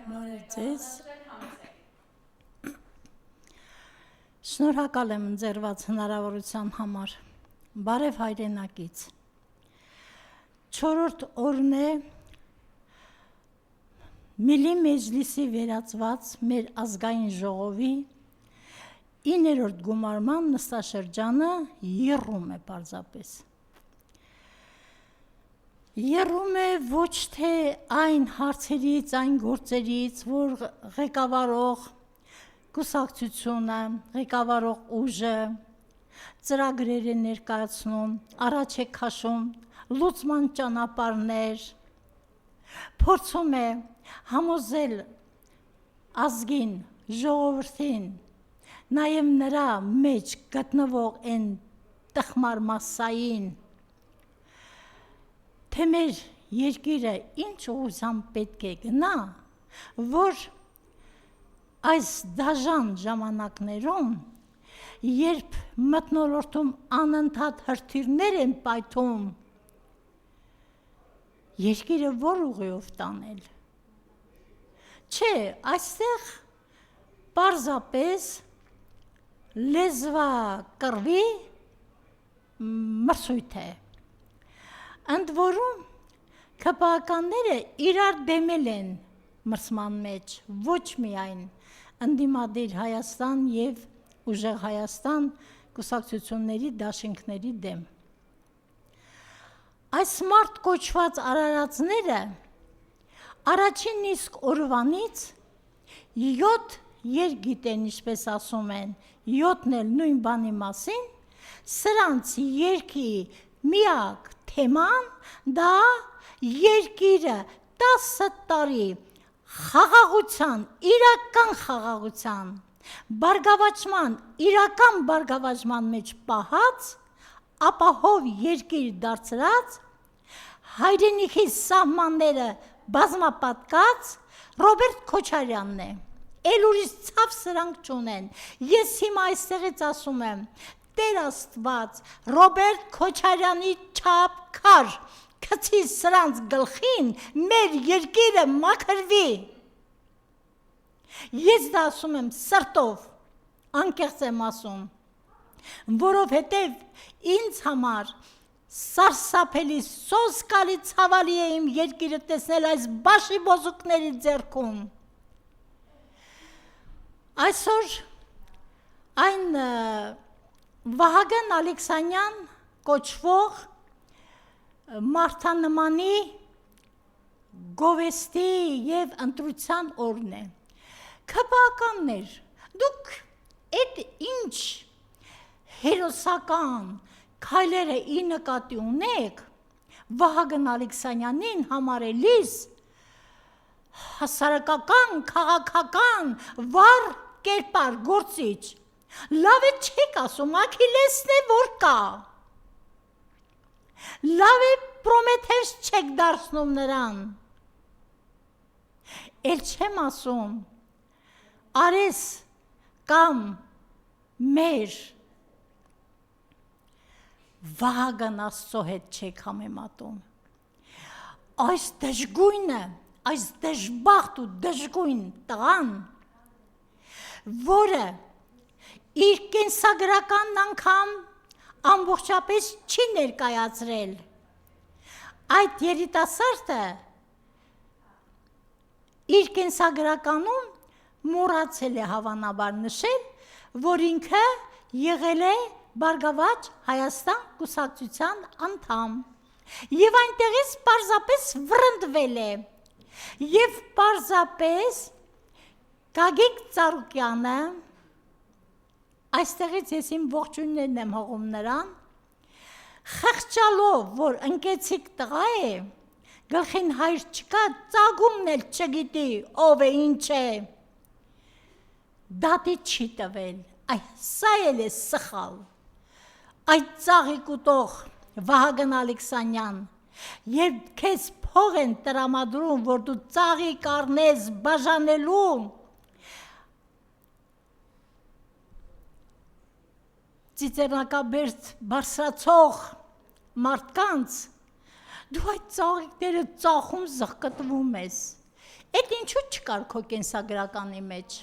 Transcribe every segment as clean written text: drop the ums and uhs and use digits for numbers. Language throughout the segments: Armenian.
Բարև Շնորհակալ եմ ընձեռված հնարավորության համար։ Բարև հայրենակից։ 4-րդ օրն է Միլի Մեջլիսի վերածված մեր ազգային ժողովի 9-րդ գումարման նստաշրջանը եռում է պարզապես։ Եռում է ոչ թե այն հարցերից, այն գործերից, որ ղեկավարող կուսակցությունը, ղեկավարող ուժը ծրագրեր է ներկայացնում, առաջ է քաշում լուծման ճանապարհներ, փորձում է համոզել ազգին, ժողովրդին, նաև նրա մեջ գտնվող այն տխմար մասսային, թե մեր երկիրը ինչ ուղղությամբ պետք է գնա, որ այս դաժան ժամանակներում, երբ մթնոլորտում անընդհատ հրթիռներ են պայթում, երկիրը որ ուղիով տանել։ Չէ, այստեղ պարզապես լեզվակռվի մրցույթ է։ Ընդ որում ԿՊԱ-ականները իրար դեմել են մրցման մեջ, ոչ միայն ընդդիմադիր Հայաստան և ուժեղ Հայաստան կուսակցությունների դաշինքների դեմ։ Այս մարդ կոչված արարածները առաջին իսկ օրվանից 7 երգիտեն, ինչպես ասում են, 7-ն էլ նույն բանի մասին, սրանց երգի միակ թեման դա երկիրը 10 տարի խաղաղության, իրական խաղաղության, բարգավաճման, իրական բարգավաճման մեջ պահած, ապահով երկիր դարձրած, հայրենիքի սահմանները բազմապատկած Ռոբերտ Քոչարյանն է։ Էլ ուրիշ ցավ սրանք չունեն։ Ես հիմա այստեղից ասում եմ, Տեր Աստված, Ռոբերտ Քոչարյանի չափ քար, գցի սրանց գլխին, մեր երկիրը մաքրվի։ Ես դա ասում եմ սրտով, անկեղծ եմ ասում, որովհետև ինձ համար սարսափելի, սոսկալի ցավալի է իմ երկիրը տեսնել այս բաշի բոզուկների ձեռքում։ Այսօր այն Վահագն Ալեքսանյան կոչվող մարդանմանի գովեստի և ընտրության օրն է։ ԿՊԱ-ականներ, դուք այդ ինչ հերոսական քայլերը ի նկատի ունեք, Վահագն Ալեքսանյանին համարելիս հասարակական, քաղաքական, վառ կերպար, գործիչ, լավ է չեք ասում, Աքիլեսն է որ կա, լավ է Պրոմեթես չեք դարձնում նրան, էլ չեմ ասում, Արես կամ մեր Վահագն Աստծո հետ չեք համեմատում, այս դժգույնը, այս դժբախտ ու դժգույն տղան, որը իր կենսագրական անգամ ամբողջապես չի ներկայացրել, այդ երիտասարդը իր կենսագրականում մոռացել է հավանաբար նշել, որ ինքը եղել է Բարգավաճ Հայաստան կուսակցության անդամ և այնտեղից պարզապես վռնդվել է և պարզապես Գագիկ Ծառուկյանը, այստեղից ես իմ ողջույններն եմ հողում նրան, խղճալով, որ ընկեցիկ տղա է, գլխին հայր չկա, ծագումն էլ չգիտի, ով է, ինչ է, դատի չի տվել, սա էլ է սխալ, այդ ծաղիկ ուտող Վահագն Ալեքսանյան, երբ քեզ փող են տրամադրում, որ դու ծաղիկ առնես բաժանելու, ծիծեռնակաբերդ բարձրացող մարդկանց, դու այդ ծաղիկները ծախում զղկտվում ես, Այդ ինչու չկար քո կենսագրականի մեջ։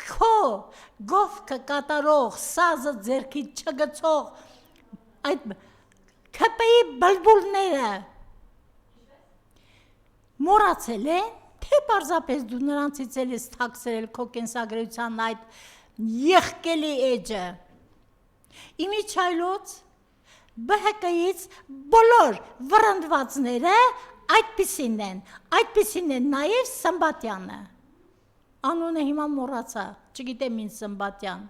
Քո գովքը կատարող, սազը ձեռքից չգցող այդ ԿՊ-ի բլբուլները մոռացել են, թե պարզապես դու նրանցից էլ ես թաքցրել քո կենսագրության այդ եղկելի էջը։ Իմիջայլոց ԲՀԿ-ից բոլոր վռնդվածները այդպիսին են նաև Սմբատյանը։ Անունը հիմա մոռացա, չգիտեմ ինչ Սմբատյան։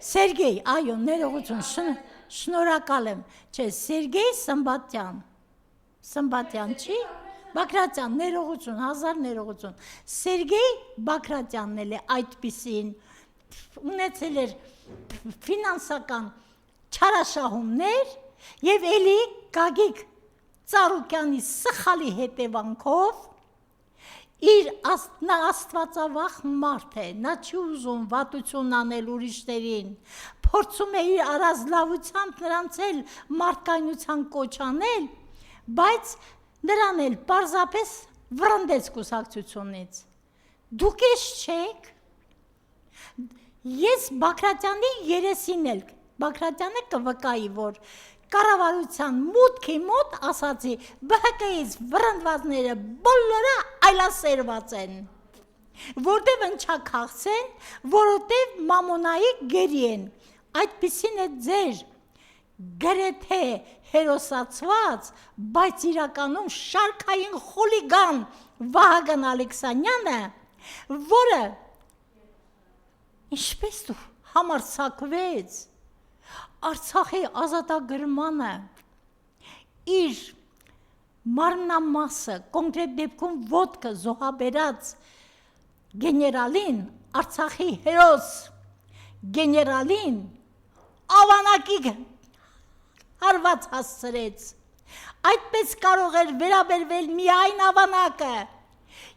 Սերգեյ, այո, ներողություն, շնորհակալ եմ, չէ, Սերգեյ Սմբատյան։ Սմբատյան չի, Բագրատյան, ներողություն, հազար ներողություն։ Սերգեյ Բագրատյանն էլ է այդպիսին, ունեցել էր ֆինանսական չարաշահումներ եւ էլի Գագիկ Ծառուկյանի սխալի հետևանքով իր նա աստվածավախ մարդ է, նա չի ուզում վատություն անել ուրիշներին, փորձում է իր առազլավությամբ նրանց էլ մարդկայնության կոչ անել, բայց նրան էլ պարզապես վռնդեց կուսակցությունից։ Դուք ես չեք, ես Բագրատյանի երեսին էլ, Բագրատյանը կվկայի, որ կառավարության մուտքի մոտ ասացի, ԲՀԿ-ից վռնդվածները բոլորը այլասերված են, որտև ընչաքաղցեն, որովհետև մամոնայի գերի են, այդպիսին է ձեր գրեթե հերոսացված, բայց իրականում շարքային խուլիգան Վահագն Ալեքսանյանը, որը ինչպես դու համարձակվեց Արցախի ազատագրմանը իր մարմնամասը, կոնկրետ դեպքում ոտքը զոհաբերած գեներալին, Արցախի հերոս գեներալին ավանակի հարված հասցրեց։ Այդպես կարող էր վերաբերվել միայն ավանակը։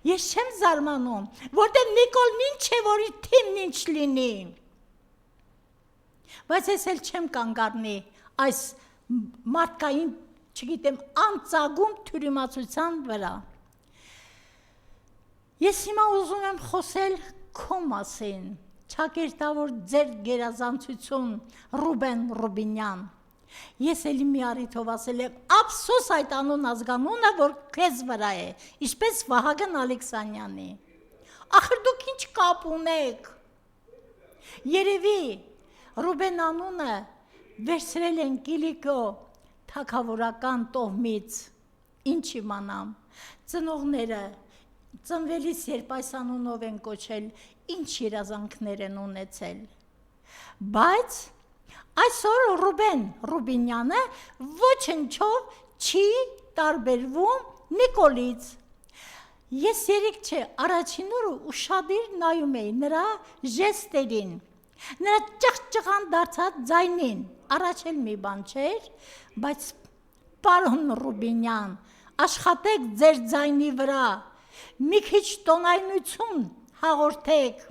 Ես չեմ զարմանում, որտեղ Նիկոլն ինչ է, որ իր թիմն ինչ լինի։ Բայց ես էլ չեմ կանգ առնի այս մարդկային, չգիտեմ, անծագում թյուրիմացության վրա։ Ես հիմա ուզում եմ խոսել քո մասին, ճակերտավոր ձեր գերազանցություն Ռուբեն Ռուբինյան։ Ես էլի մի առիթով ասել եմ, ափսոս այդ անուն ազգանունը, որ քեզ վրա է, ինչպես Վահագն Ալեքսանյանի։ Ախր դուք ինչ կապ ունեք։ Երևի Ռուբեն անունը վերցրել են Կիլիկո թագավորական տոհմից, ինչ իմանամ, ծնողները ծնվելիս երբ այս անունով են կոչել, ինչ երազանքներ են ունեցել։ Բայց այսօր Ռուբեն Ռուբինյանը ոչնչով չի տարբերվում Նիկոլից։ Ես երեք չէ, առաջին օրը ուշադիր նայում էի նրա ժեստերին, նրա ճղճղան դարձած ձայնին, առաջ էլ մի բան չէր, բայց պարոն Ռուբինյան, աշխատեք ձեր ձայնի վրա, մի քիչ տոնայնություն հաղորդեք,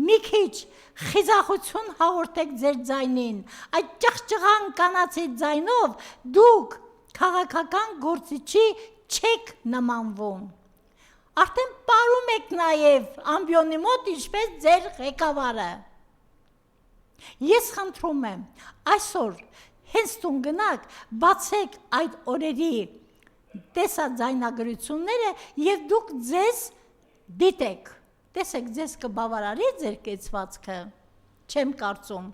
մի քիչ խիզախություն հաղորդեք ձեր ձայնին, այդ ճղճղան կանացի ձայնով դուք քաղաքական գործիչի չեք նմանվում։ Արդեն պարում եք նաև ամբիոնի մոտ ինչպես ձեր ղեկավարը։ Ես խնդրում եմ, այսօր հենց տուն գնաք, բացեք այդ օրերի տեսաձայնագրությունները և դուք ձեզ դիտեք։ Տեսեք, ձեզ կբավարարի ձեր կեցվածքը, չեմ կարծում,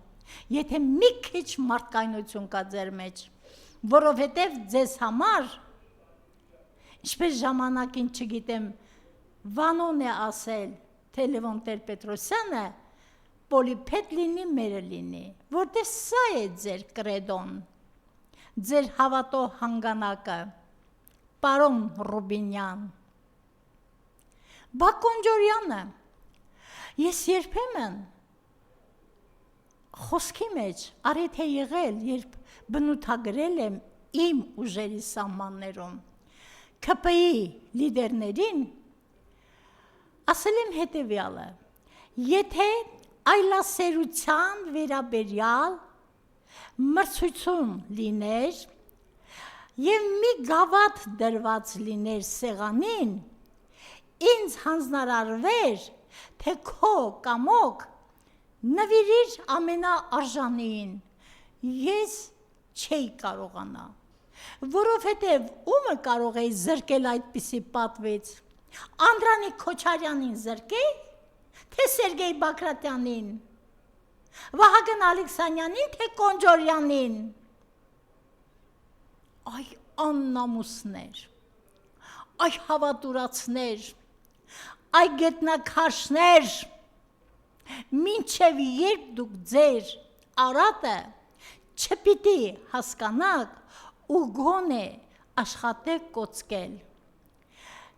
եթե մի քիչ մարդկայնություն կա ձեր մեջ, որովհետև ձեզ համար, ինչպես ժամանակին չգիտեմ, Վանոն է ասել, թե Լևոն Տեր-Պետրոսյանը, պոլիփետ լինի, մերը լինի, որտեղ սա է ձեր կրեդոն, ձեր հավատո հանգանակը, պարոն Ռուբինյան։ Բակոնջորյանը, ես երբեմն խոսքի մեջ արեթ է եղել, երբ բնութագրել եմ իմ ուժերի սահմաններում, ԿՊ-ի լիդերներին, ասել եմ հետևյալը, եթե այլասերության վերաբերյալ մրցություն լիներ Եվ մի գավաթ դրված լիներ սեղանին, ինձ հանձնարարվեր, թե քո կամոք նվիրիր ամենաարժանին, ես չէի կարողանա, որովհետև ումը կարող էի զրկել այդպիսի պատվից, Անդրանիկ Քոչարյանին զրկեի, թե Սերգեյ Բակրատյանին, Վահագն Ալեքսանյանին, թե Կոնջորյանին, այ աննամուսներ, այ հավատուրացներ, այ գետնակարշներ, մինչև երբ դուք ձեր արատը չպիտի հասկանաք ու գոնե աշխատեք կոծկել։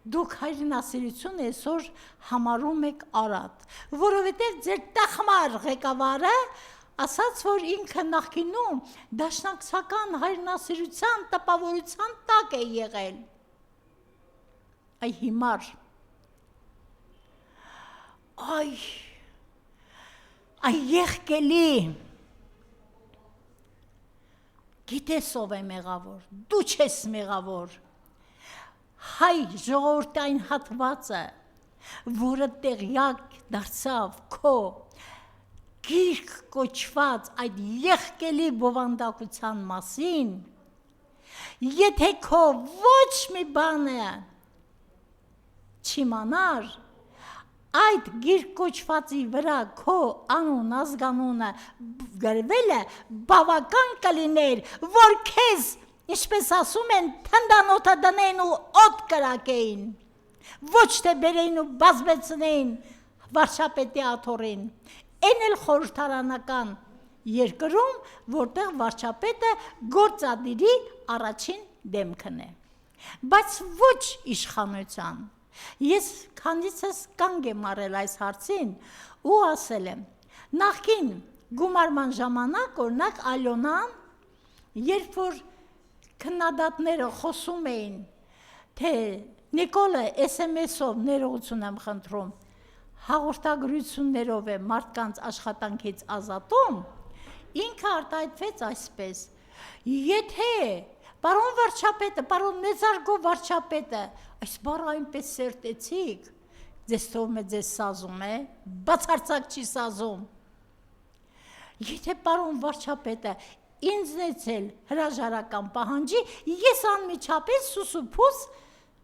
Դուք հայրենասիրություն այսօր համարում եք արատ, որովհետև ձեր տախմար ղեկավարը ասաց, որ ինքը նախկինում դաշնակցական հայրենասիրության տպավորության տակ է եղել։ Այ հիմար, այ եղկելի, գիտես ով է մեղավոր, դու չես մեղավոր, հայ ժողովրդային հատվածը, որը տեղյակ դարձավ քո գիրք կոչված այդ եղկելի բովանդակության մասին, եթե քո ոչ մի բանը չիմանար, այդ գիրք կոչվածի վրա քո անուն ազգանունը գրվելը բավական կլիներ, որ քեզ, ինչպես ասում են, թնդանոթը դնեին ու օդ կրակեին, ոչ թե բերեին ու բազմեցնեին վարչապետի աթոռին, այն էլ խորհրդարանական երկրում, որտեղ վարչապետը գործադիրի առաջին դեմքն է, բայց ոչ իշխանության։ Ես քանիցս կանգ եմ առել այս հարցին ու ասել եմ, նախկին գումարման ժամանակ, օրինակ Ալյոնան, երբ որ քննադատները խոսում էին, թե Նիկոլը SMS-ով ներողություն եմ խնդրում, հաղորդագրություններով է մարդկանց աշխատանքից ազատում, ինքը արտահայտվեց այսպես. եթե պարոն վարչապետը, պարոն մեծարգո վարչապետը, այս բառը այնպես սերտեցիք, ձեզ թվում է ձեզ սազում է, բացարձակ չի սազում, եթե պարոն վարչապետը ինձնից էլ հրաժարական պահանջի, ես անմիջապես սուսուփուս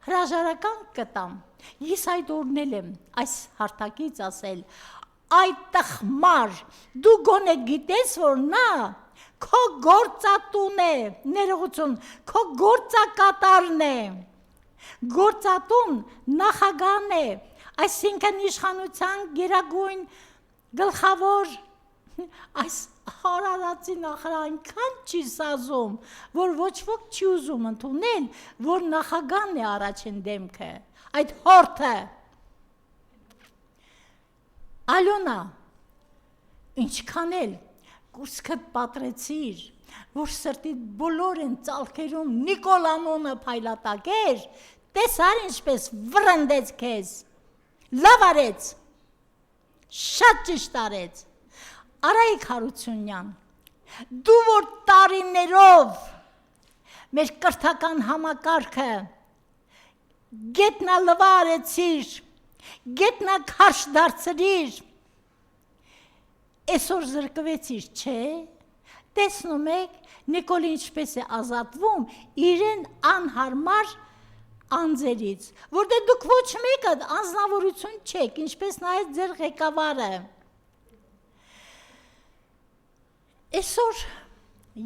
հրաժարական կտամ։ Ես այդ օրնել եմ այս հարթակից ասել, այդ տխմար, դու գոնե գիտես, որ նա քո գործատուն է, ներողություն, քո գործակատարն է, գործատուն նախագահն է, այսինքն իշխանության գերագույն գլխավոր, այս հարարացի նախարար այնքան չի սազում, որ ոչ ոք չի ուզում ընդունել, որ նախագահն է առաջին դեմքը, այդ հորթը։ Ալյոնա, ինչքան էլ կուրսքդ պատրեցիր, որ սրտիդ բոլոր են ծալքերում Նիկոլ անունը փայլատակեր, տեսար ինչպես վռնդեց քեզ, լավ արեց, շատ ճիշտ արեց, Արայիկ Հարությունյան, դու որ տարիներով մեր կրթական համակարգը գետնալվա արեցիր, գետնաքարշ դարձրիր, այսօր զրկվեցիր, չէ, տեսնում եք, Նիկոլը ինչպես է ազատվում իրեն անհարմար անձերից, որտեղ դուք ոչ մեկը անձնավորություն չեք, ինչպես նաև ձեր ղեկավարը։ Այսօր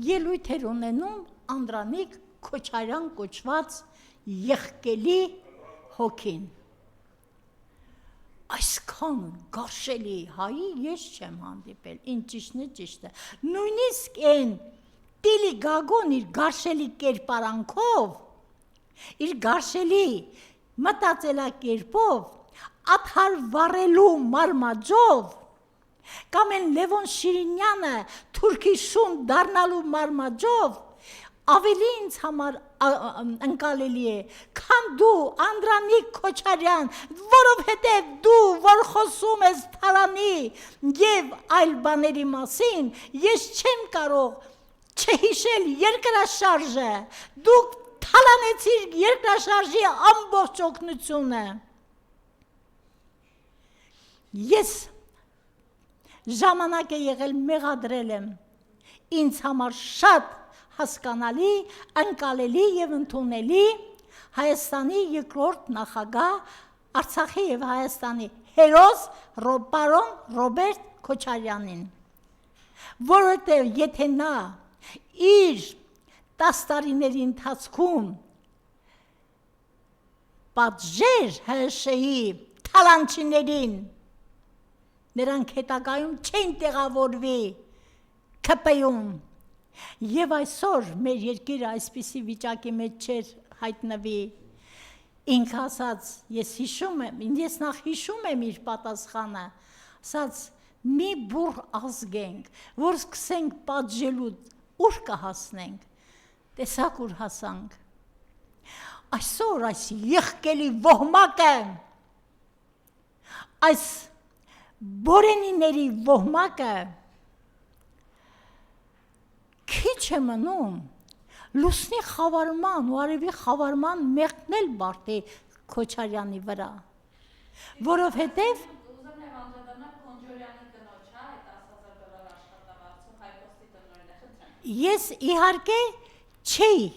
ելույթ էր ունենում Անդրանիկ Քոչարյան կոչված եղկելի հոգին։ Այսքան գարշելի հայի ես չեմ հանդիպել, ինչ ճիշտն է ճիշտ է։ Նույնիսկ այն Տիլի Գագոն իր գարշելի կերպարանքով, իր գարշելի մտածելակերպով, աթար վառելու մարմաճով, կամ են Լևոն Շիրինյանը թուրքի շուն դառնալու մարմաճով ավելի ինձ համար ընկալելի է, քան դու Անդրանիկ Քոչարյան, որովհետև դու, որ խոսում ես թալանի և այլ բաների մասին, ես չեմ կարող չհիշել երկրաշարժը, դուք թալանեցիր երկրաշարժի ամբողջ օգնությունը։ Ես ժամանակ է եղել մեղադրել եմ, ինձ համար շատ հասկանալի, ընկալելի և ընդունելի Հայաստանի երկրորդ նախագահ, Արցախի և Հայաստանի հերոս պարոն Ռոբերտ Քոչարյանին, որովհետև եթե նա իր 10 տարիների ընթացքում պատժեր ՀՀՇ-ի թալանչիներին, նրանք հետագայում չեն տեղավորվի ՔՊ-ում, և այսօր մեր երկիրը այսպիսի վիճակի մեջ չէր հայտնվի։ Ինքը ասաց, ես նախ հիշում եմ իր պատասխանը, ասաց, մի բուռ ազգ ենք, որ սկսենք պատժելու, ուր կհասնենք, տեսակ ուր հասանք։ Այսօր այս եղկելի ոհմակը, այս բորենիների ոհմակը քիչ է մնում լուսնի խավարման ու արևի խավարման մեղքնել Բարտի Քոչարյանի վրա, որովհետև ես իհարկե չէի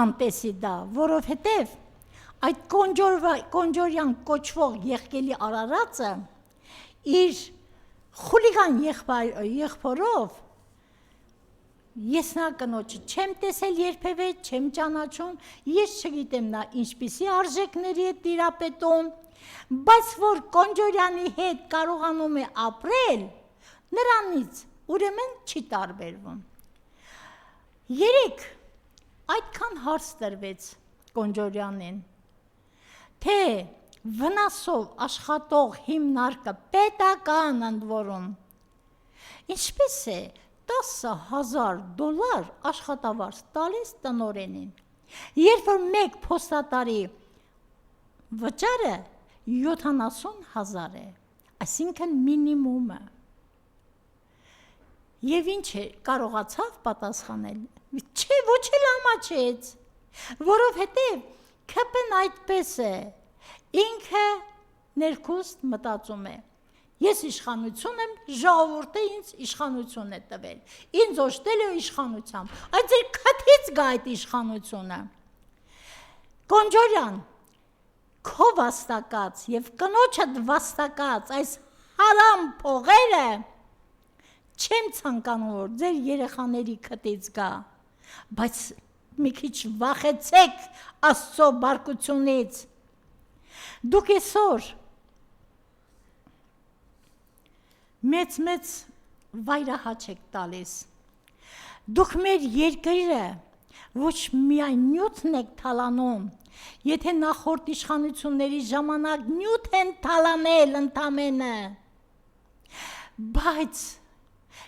անտեսի դա, որովհետև այդ Կոնջորյան կոչվող եղկելի Արարածը իր խուլիգան եղբորով ես նա կնոջը չեմ տեսել երբևէ, չեմ ճանաչում, ես չգիտեմ նա ինչպիսի արժեքների է տիրապետում, բայց որ Կոնջորյանի հետ կարողանում է ապրել, նրանից ուրեմն չի տարբերվում։ Երեկ այդքան հարց տրվեց Կոնջորյանին, թե վնասով աշխատող հիմնարկը պետական ընդ որում, ինչպես է $10,000 աշխատավարձ տալիս տնօրենին, երբ որ մեկ փոստատարի վճարը 70,000 է, այսինքն մինիմումը։ Եվ ինչ է, կարողացավ պատասխանել, չէ, ոչ էլ ամաչեց, որովհետև ՔՊ-ն այդպես է, ինքը ներքուստ մտածում է, ես իշխանություն եմ, ժողովուրդը ինձ իշխանություն է տվել, ինձ օժտել է իշխանությամբ, այդ ձեր քթից գա այդ իշխանությունը։ Կոնջորյան, քո վաստակած և կնոջդ վաստակած այս հարամ փողերը չեմ ցանկանում, որ ձեր երեխաների քթից գա, բայց մի քիչ վախեցեք Աստծո բարկությունից։ Դուք այսօր մեծ վայրահաչ եք տալիս։ Դուք մեր երկիրը ոչ միայն նյութն եք թալանում, եթե նախորդ իշխանությունների ժամանակ նյութ են թալանել ընդամենը, բայց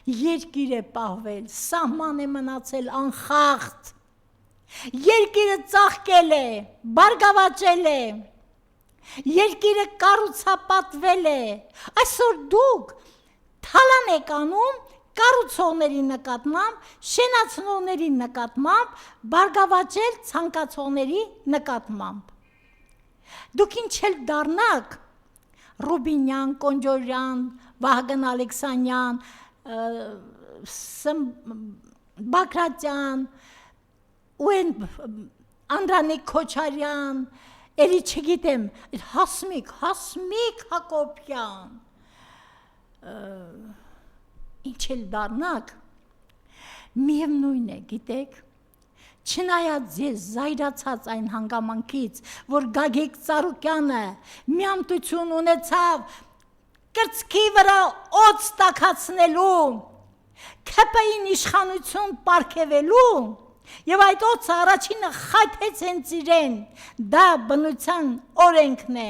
երկիր է պահվել, սահման է մնացել անխախտ, երկիրը ծաղկել է, բարգավաճել է, երկիրը կառուցապատվել է, այսօր դուք թալան եք անում կառուցողների նկատմամբ, շենացնողների նկատմամբ, բարգավաճել ցանկացողների նկատմամբ։ Դուք ինչ էլ դառնաք, Ռուբինյան, Կոնջորյան, Վահագն Ալեքսանյան, Բագրատյան, ու են Անդրանիկ Քոչարյան, էլի չգիտեմ, Հասմիկ Հակոբյան, ինչ էլ դառնաք, միևնույն է, գիտեք, չնայած ես զայրացած այն հանգամանքից, որ Գագիկ Ծառուկյանը միամտություն ունեցավ կրծքի վրա օձ տաքացնելու, ՔՊ-ին իշխանություն պարգևելու, և այդ օձը առաջինը խայթեց հենց իրեն, դա բնության օրենքն է։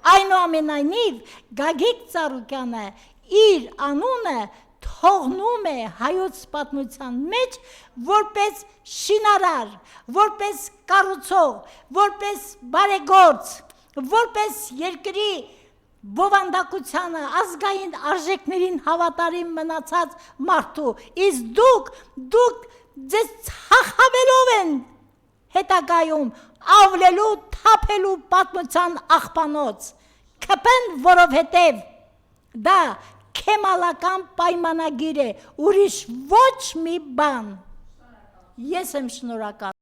Այնուամենայնիվ Գագիկ Ծառուկյանը իր անունը թողնում է հայոց պատմության մեջ որպես շինարար, որպես կառուցող, որպես բարեգործ, որպես երկրի բովանդակությանը, ազգային արժեքներին հավատարիմ մնացած մարդու, իսկ դուք ձեզ ծախավելով են հետագայում ավլելու թափելու պատմության աղբանոց, կպեն, որովհետև դա քեմալական պայմանագիր է, ուրիշ ոչ մի բան։ Ես եմ շնորհակալ։